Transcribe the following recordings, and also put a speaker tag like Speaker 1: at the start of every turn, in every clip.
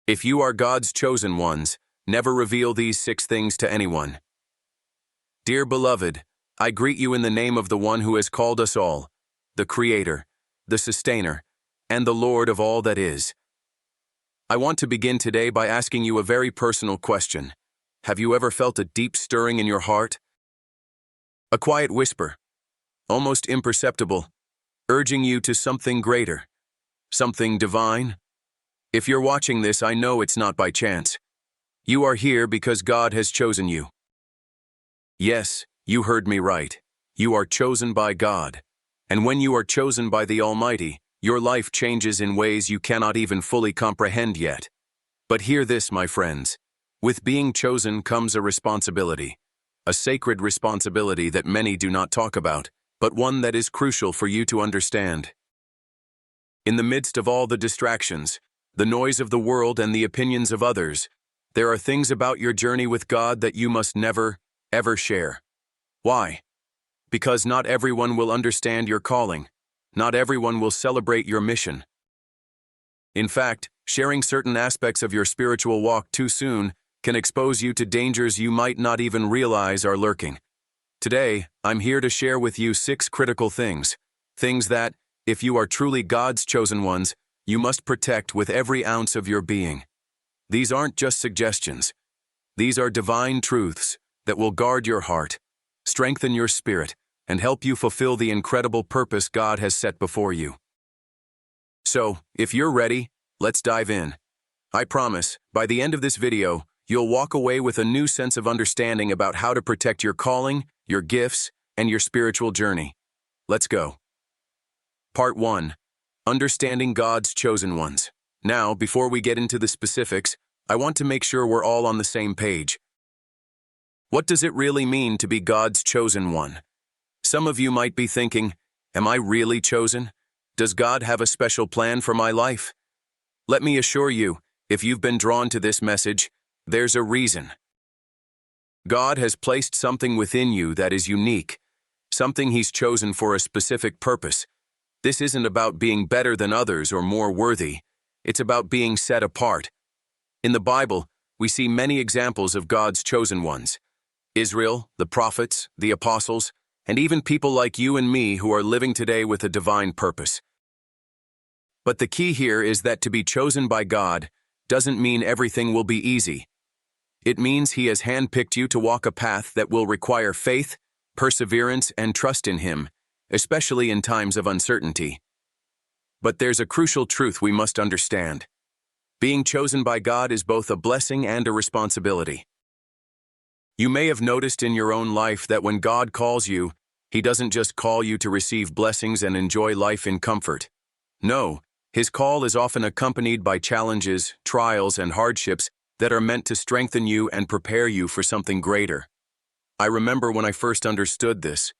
Speaker 1: If you are God's chosen ones, never reveal these 6 things to anyone. Dear beloved, I greet you in the name of the one who has called us all, the Creator, the Sustainer, and the Lord of all that is. I want to begin today by asking you a very personal question. Have you ever felt a deep stirring in your heart? A quiet whisper, almost imperceptible, urging you to something greater, something divine? If you're watching this, I know it's not by chance. You are here because God has chosen you. Yes, you heard me right. You are chosen by God. And when you are chosen by the Almighty, your life changes in ways you cannot even fully comprehend yet. But hear this, my friends. With being chosen comes a responsibility. A sacred responsibility that many do not talk about, but one that is crucial for you to understand. In the midst of all the distractions, the noise of the world and the opinions of others, there are things about your journey with God that you must never, ever share. Why? Because not everyone will understand your calling. Not everyone will celebrate your mission. In fact, sharing certain aspects of your spiritual walk too soon can expose you to dangers you might not even realize are lurking. Today, I'm here to share with you 6 critical things that, if you are truly God's chosen ones, you must protect with every ounce of your being. These aren't just suggestions. These are divine truths that will guard your heart, strengthen your spirit, and help you fulfill the incredible purpose God has set before you. So, if you're ready, let's dive in. I promise, by the end of this video, you'll walk away with a new sense of understanding about how to protect your calling, your gifts, and your spiritual journey. Let's go. Part 1. Understanding God's chosen ones. Now, before we get into the specifics, I want to make sure we're all on the same page. What does it really mean to be God's chosen one? Some of you might be thinking, am I really chosen? Does God have a special plan for my life? Let me assure you, if you've been drawn to this message, there's a reason. God has placed something within you that is unique, something He's chosen for a specific purpose. This isn't about being better than others or more worthy. It's about being set apart. In the Bible, we see many examples of God's chosen ones. Israel, the prophets, the apostles, and even people like you and me who are living today with a divine purpose. But the key here is that to be chosen by God doesn't mean everything will be easy. It means He has handpicked you to walk a path that will require faith, perseverance, and trust in Him, especially in times of uncertainty. But there's a crucial truth we must understand. Being chosen by God is both a blessing and a responsibility. You may have noticed in your own life that when God calls you, He doesn't just call you to receive blessings and enjoy life in comfort. No, His call is often accompanied by challenges, trials, and hardships that are meant to strengthen you and prepare you for something greater. I remember when I first understood this.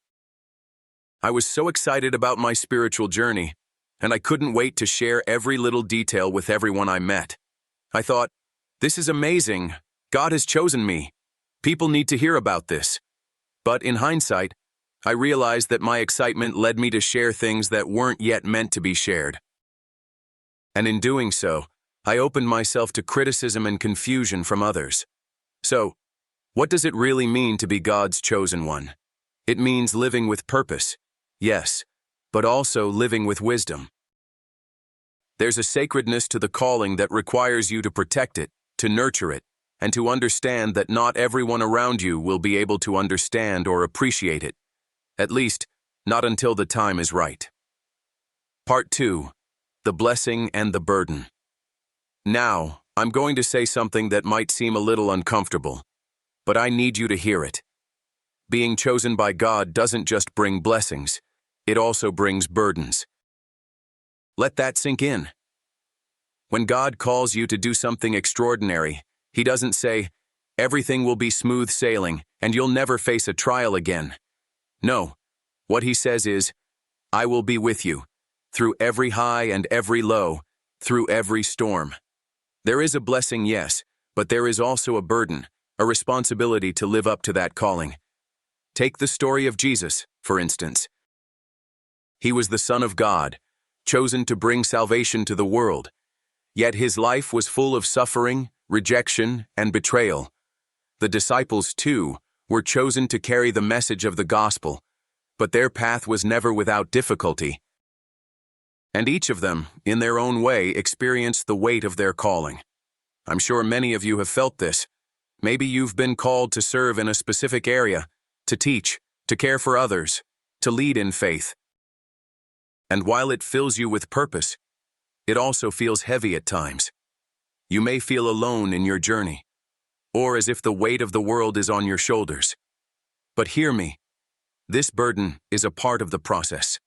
Speaker 1: I was so excited about my spiritual journey, and I couldn't wait to share every little detail with everyone I met. I thought, this is amazing. God has chosen me. People need to hear about this. But in hindsight, I realized that my excitement led me to share things that weren't yet meant to be shared. And in doing so, I opened myself to criticism and confusion from others. So, what does it really mean to be God's chosen one? It means living with purpose, yes, but also living with wisdom. There's a sacredness to the calling that requires you to protect it, to nurture it, and to understand that not everyone around you will be able to understand or appreciate it. At least, not until the time is right. Part 2. The blessing and the burden. Now, I'm going to say something that might seem a little uncomfortable, but I need you to hear it. Being chosen by God doesn't just bring blessings, it also brings burdens. Let that sink in. When God calls you to do something extraordinary, He doesn't say, everything will be smooth sailing and you'll never face a trial again. No, what He says is, I will be with you, through every high and every low, through every storm. There is a blessing, yes, but there is also a burden, a responsibility to live up to that calling. Take the story of Jesus, for instance. He was the Son of God, chosen to bring salvation to the world. Yet his life was full of suffering, rejection, and betrayal. The disciples, too, were chosen to carry the message of the gospel, but their path was never without difficulty. And each of them, in their own way, experienced the weight of their calling. I'm sure many of you have felt this. Maybe you've been called to serve in a specific area, to teach, to care for others, to lead in faith. And while it fills you with purpose, it also feels heavy at times. You may feel alone in your journey, or as if the weight of the world is on your shoulders. But hear me, this burden is a part of the process.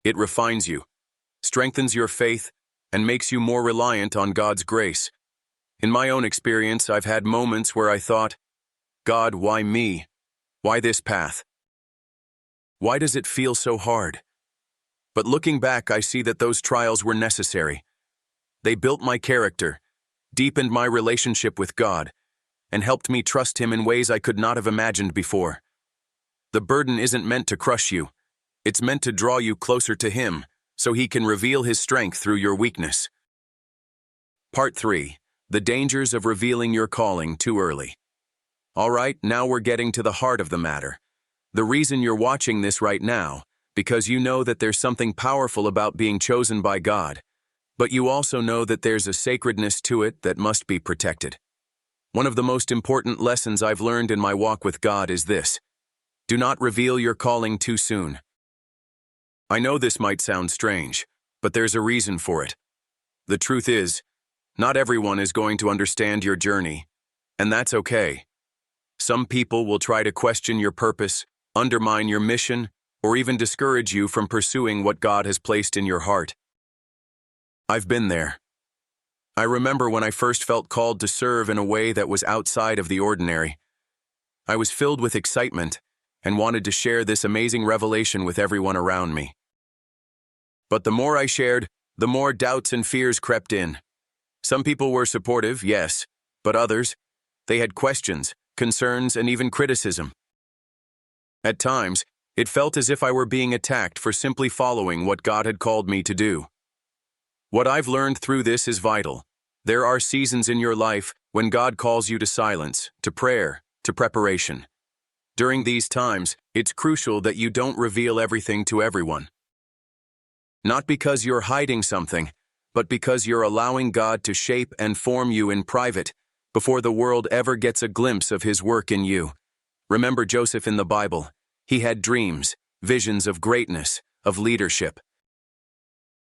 Speaker 1: It refines you, strengthens your faith, and makes you more reliant on God's grace. In my own experience, I've had moments where I thought, God, why me? Why this path? Why does it feel so hard? But looking back, I see that those trials were necessary. They built my character, deepened my relationship with God, and helped me trust Him in ways I could not have imagined before. The burden isn't meant to crush you. It's meant to draw you closer to Him, so He can reveal His strength through your weakness. Part 3. The dangers of revealing your calling too early. All right, now we're getting to the heart of the matter. The reason you're watching this right now, because you know that there's something powerful about being chosen by God, but you also know that there's a sacredness to it that must be protected. One of the most important lessons I've learned in my walk with God is this: do not reveal your calling too soon. I know this might sound strange, but there's a reason for it. The truth is, not everyone is going to understand your journey, and that's okay. Some people will try to question your purpose, undermine your mission, or even discourage you from pursuing what God has placed in your heart. I've been there. I remember when I first felt called to serve in a way that was outside of the ordinary. I was filled with excitement and wanted to share this amazing revelation with everyone around me. But the more I shared, the more doubts and fears crept in. Some people were supportive, yes, but others, they had questions, concerns, and even criticism. At times, it felt as if I were being attacked for simply following what God had called me to do. What I've learned through this is vital. There are seasons in your life when God calls you to silence, to prayer, to preparation. During these times, it's crucial that you don't reveal everything to everyone. Not because you're hiding something, but because you're allowing God to shape and form you in private before the world ever gets a glimpse of His work in you. Remember Joseph in the Bible. He had dreams, visions of greatness, of leadership.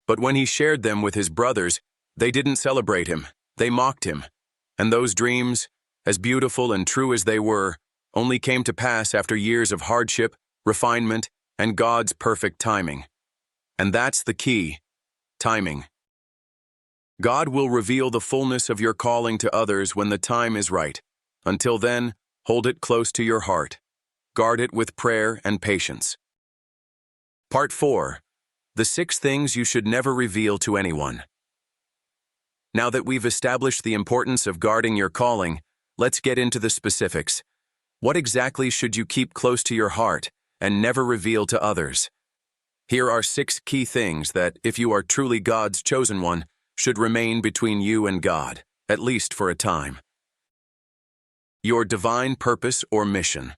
Speaker 1: But when he shared them with his brothers, they didn't celebrate him, they mocked him. And those dreams, as beautiful and true as they were, only came to pass after years of hardship, refinement, and God's perfect timing. And that's the key: timing. God will reveal the fullness of your calling to others when the time is right. Until then, hold it close to your heart. Guard it with prayer and patience. Part 4. The 6 things you should never reveal to anyone. Now that we've established the importance of guarding your calling, let's get into the specifics. What exactly should you keep close to your heart and never reveal to others? Here are 6 key things that, if you are truly God's chosen one, should remain between you and God, at least for a time. Your divine purpose or mission.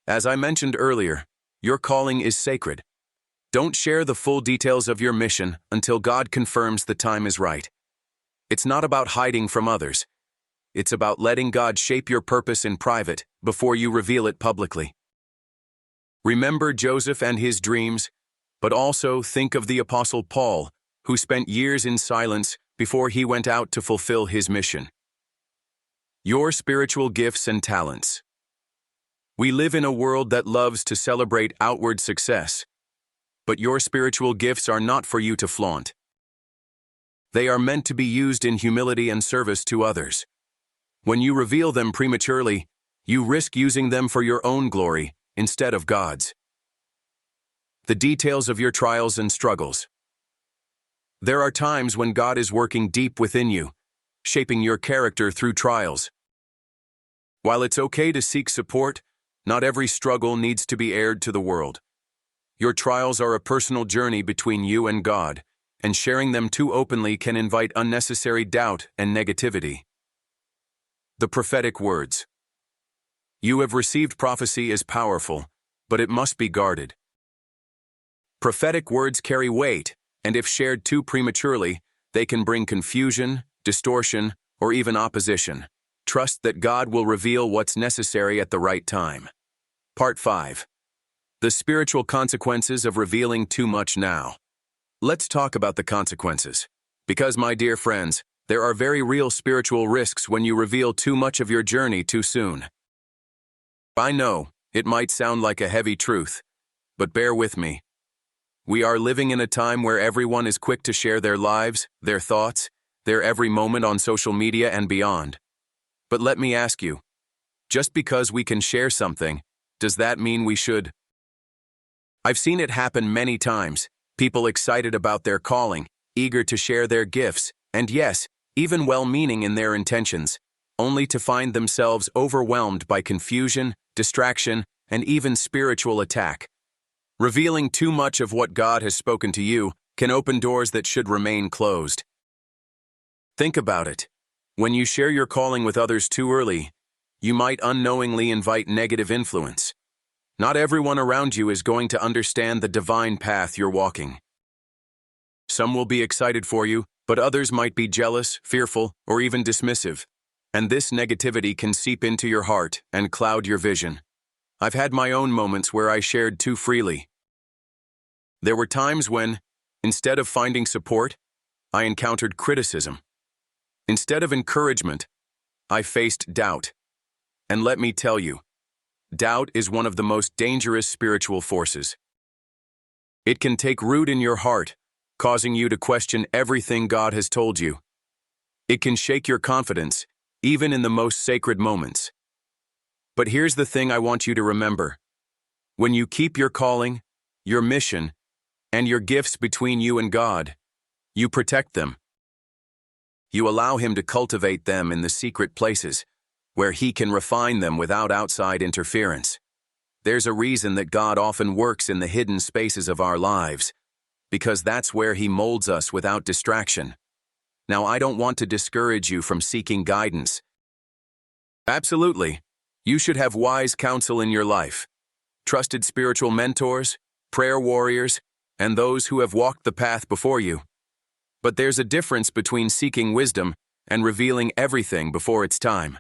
Speaker 1: As I mentioned earlier, your calling is sacred. Don't share the full details of your mission until God confirms the time is right. It's not about hiding from others. It's about letting God shape your purpose in private before you reveal it publicly. Remember Joseph and his dreams, but also think of the Apostle Paul, who spent years in silence before he went out to fulfill his mission. Your spiritual gifts and talents. We live in a world that loves to celebrate outward success, but your spiritual gifts are not for you to flaunt. They are meant to be used in humility and service to others. When you reveal them prematurely, you risk using them for your own glory instead of God's. The details of your trials and struggles. There are times when God is working deep within you, shaping your character through trials. While it's okay to seek support, not every struggle needs to be aired to the world. Your trials are a personal journey between you and God, and sharing them too openly can invite unnecessary doubt and negativity. The prophetic words. You have received prophecy as powerful, but it must be guarded. Prophetic words carry weight, and if shared too prematurely, they can bring confusion, distortion, or even opposition. Trust that God will reveal what's necessary at the right time. Part 5. The spiritual consequences of revealing too much now. Let's talk about the consequences. Because, my dear friends, there are very real spiritual risks when you reveal too much of your journey too soon. I know, it might sound like a heavy truth, but bear with me. We are living in a time where everyone is quick to share their lives, their thoughts, their every moment on social media and beyond. But let me ask you, just because we can share something, does that mean we should? I've seen it happen many times, people excited about their calling, eager to share their gifts, and yes, even well-meaning in their intentions, only to find themselves overwhelmed by confusion, distraction, and even spiritual attack. Revealing too much of what God has spoken to you can open doors that should remain closed. Think about it. When you share your calling with others too early, you might unknowingly invite negative influence. Not everyone around you is going to understand the divine path you're walking. Some will be excited for you, but others might be jealous, fearful, or even dismissive. And this negativity can seep into your heart and cloud your vision. I've had my own moments where I shared too freely. There were times when, instead of finding support, I encountered criticism. Instead of encouragement, I faced doubt. And let me tell you, doubt is one of the most dangerous spiritual forces. It can take root in your heart, causing you to question everything God has told you. It can shake your confidence, even in the most sacred moments. But here's the thing I want you to remember. When you keep your calling, your mission, and your gifts between you and God, you protect them. You allow Him to cultivate them in the secret places, where He can refine them without outside interference. There's a reason that God often works in the hidden spaces of our lives, because that's where He molds us without distraction. Now, I don't want to discourage you from seeking guidance. Absolutely. You should have wise counsel in your life, trusted spiritual mentors, prayer warriors, and those who have walked the path before you. But there's a difference between seeking wisdom and revealing everything before it's time.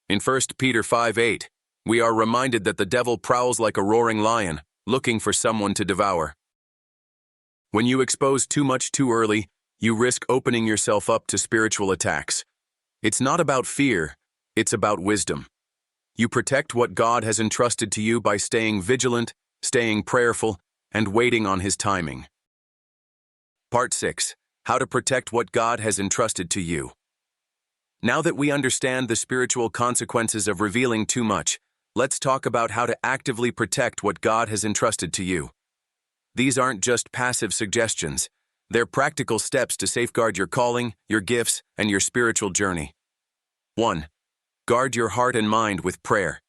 Speaker 1: In 1 Peter 5:8, we are reminded that the devil prowls like a roaring lion, looking for someone to devour. When you expose too much too early, you risk opening yourself up to spiritual attacks. It's not about fear, it's about wisdom. You protect what God has entrusted to you by staying vigilant, staying prayerful, and waiting on His timing. Part 6. How to protect what God has entrusted to you. Now that we understand the spiritual consequences of revealing too much, let's talk about how to actively protect what God has entrusted to you. These aren't just passive suggestions. They're practical steps to safeguard your calling, your gifts, and your spiritual journey. 1. Guard your heart and mind with prayer.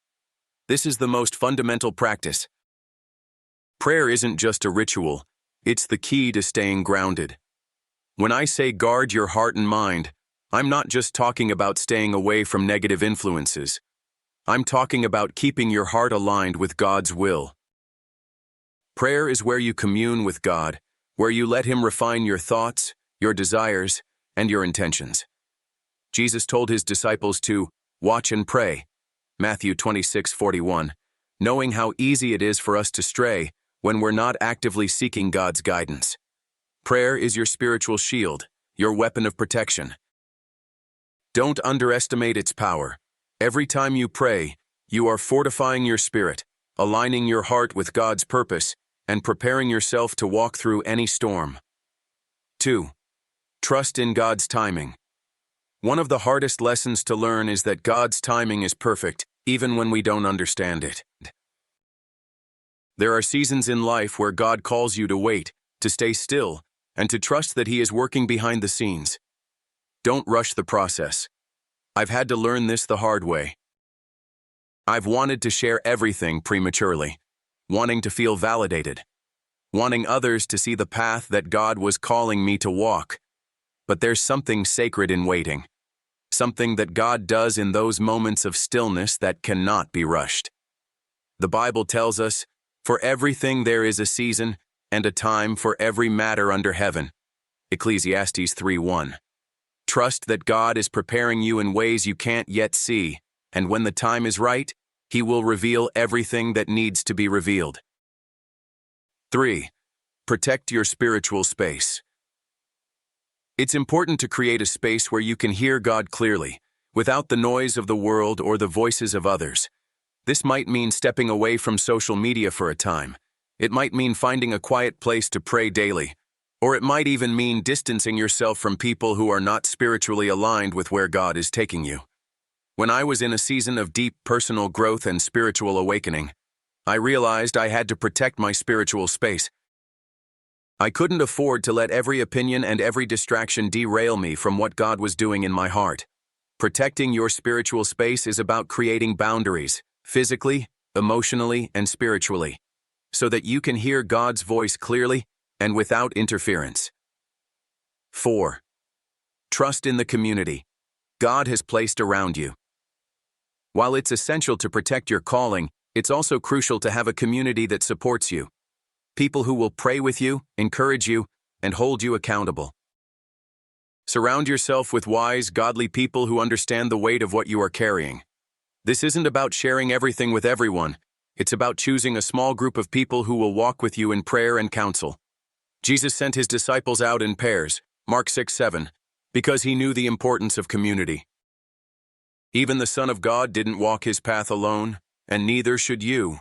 Speaker 1: This is the most fundamental practice. Prayer isn't just a ritual, it's the key to staying grounded. When I say guard your heart and mind, I'm not just talking about staying away from negative influences. I'm talking about keeping your heart aligned with God's will. Prayer is where you commune with God, where you let Him refine your thoughts, your desires, and your intentions. Jesus told His disciples to watch and pray, Matthew 26:41, knowing how easy it is for us to stray when we're not actively seeking God's guidance. Prayer is your spiritual shield, your weapon of protection. Don't underestimate its power. Every time you pray, you are fortifying your spirit, aligning your heart with God's purpose, and preparing yourself to walk through any storm. 2. Trust in God's timing. One of the hardest lessons to learn is that God's timing is perfect, even when we don't understand it. There are seasons in life where God calls you to wait, to stay still, and to trust that He is working behind the scenes. Don't rush the process. I've had to learn this the hard way. I've wanted to share everything prematurely, wanting to feel validated. wanting others to see the path that God was calling me to walk. But there's something sacred in waiting, something that God does in those moments of stillness that cannot be rushed. The Bible tells us, "For everything there is a season and a time for every matter under heaven." Ecclesiastes 3:1. Trust that God is preparing you in ways you can't yet see, and when the time is right, He will reveal everything that needs to be revealed. 3. Protect your spiritual space. It's important to create a space where you can hear God clearly, without the noise of the world or the voices of others. This might mean stepping away from social media for a time. It might mean finding a quiet place to pray daily. Or it might even mean distancing yourself from people who are not spiritually aligned with where God is taking you. When I was in a season of deep personal growth and spiritual awakening, I realized I had to protect my spiritual space. I couldn't afford to let every opinion and every distraction derail me from what God was doing in my heart. Protecting your spiritual space is about creating boundaries, physically, emotionally, and spiritually, so that you can hear God's voice clearly and without interference. 4. Trust in the community God has placed around you. While it's essential to protect your calling, it's also crucial to have a community that supports you. People who will pray with you, encourage you, and hold you accountable. Surround yourself with wise, godly people who understand the weight of what you are carrying. This isn't about sharing everything with everyone. It's about choosing a small group of people who will walk with you in prayer and counsel. Jesus sent His disciples out in pairs, Mark 6:7, because He knew the importance of community. Even the Son of God didn't walk His path alone, and neither should you.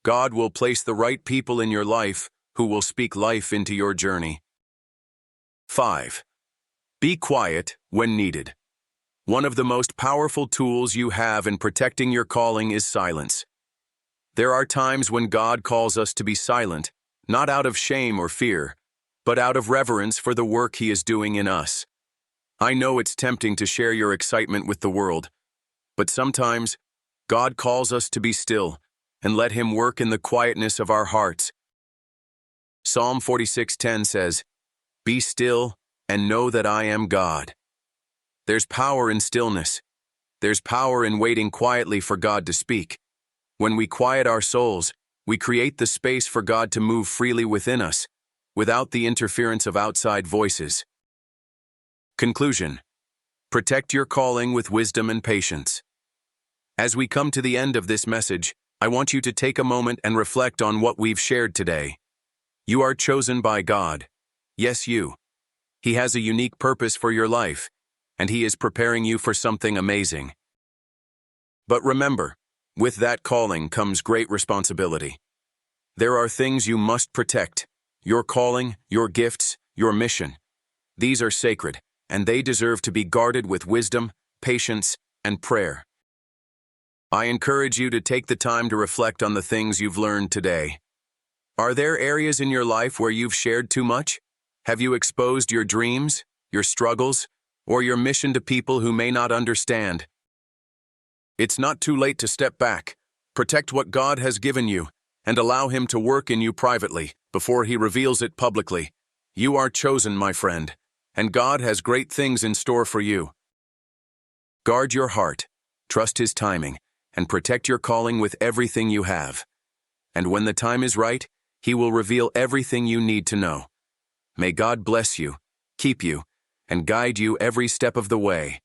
Speaker 1: God will place the right people in your life who will speak life into your journey. 5. Be quiet when needed. One of the most powerful tools you have in protecting your calling is silence. There are times when God calls us to be silent, not out of shame or fear, but out of reverence for the work He is doing in us. I know it's tempting to share your excitement with the world, but sometimes God calls us to be still and let Him work in the quietness of our hearts. Psalm 46:10 says, "Be still and know that I am God." There's power in stillness. There's power in waiting quietly for God to speak. When we quiet our souls, we create the space for God to move freely within us, without the interference of outside voices. Conclusion: protect your calling with wisdom and patience. As we come to the end of this message, I want you to take a moment and reflect on what we've shared today. You are chosen by God. Yes, you. He has a unique purpose for your life, and He is preparing you for something amazing. But remember, with that calling comes great responsibility. There are things you must protect: your calling, your gifts, your mission. These are sacred, and they deserve to be guarded with wisdom, patience, and prayer. I encourage you to take the time to reflect on the things you've learned today. Are there areas in your life where you've shared too much? Have you exposed your dreams, your struggles, or your mission to people who may not understand? It's not too late to step back, protect what God has given you, and allow Him to work in you privately before He reveals it publicly. You are chosen, my friend, and God has great things in store for you. Guard your heart, trust His timing, and protect your calling with everything you have. And when the time is right, He will reveal everything you need to know. May God bless you, keep you, and guide you every step of the way.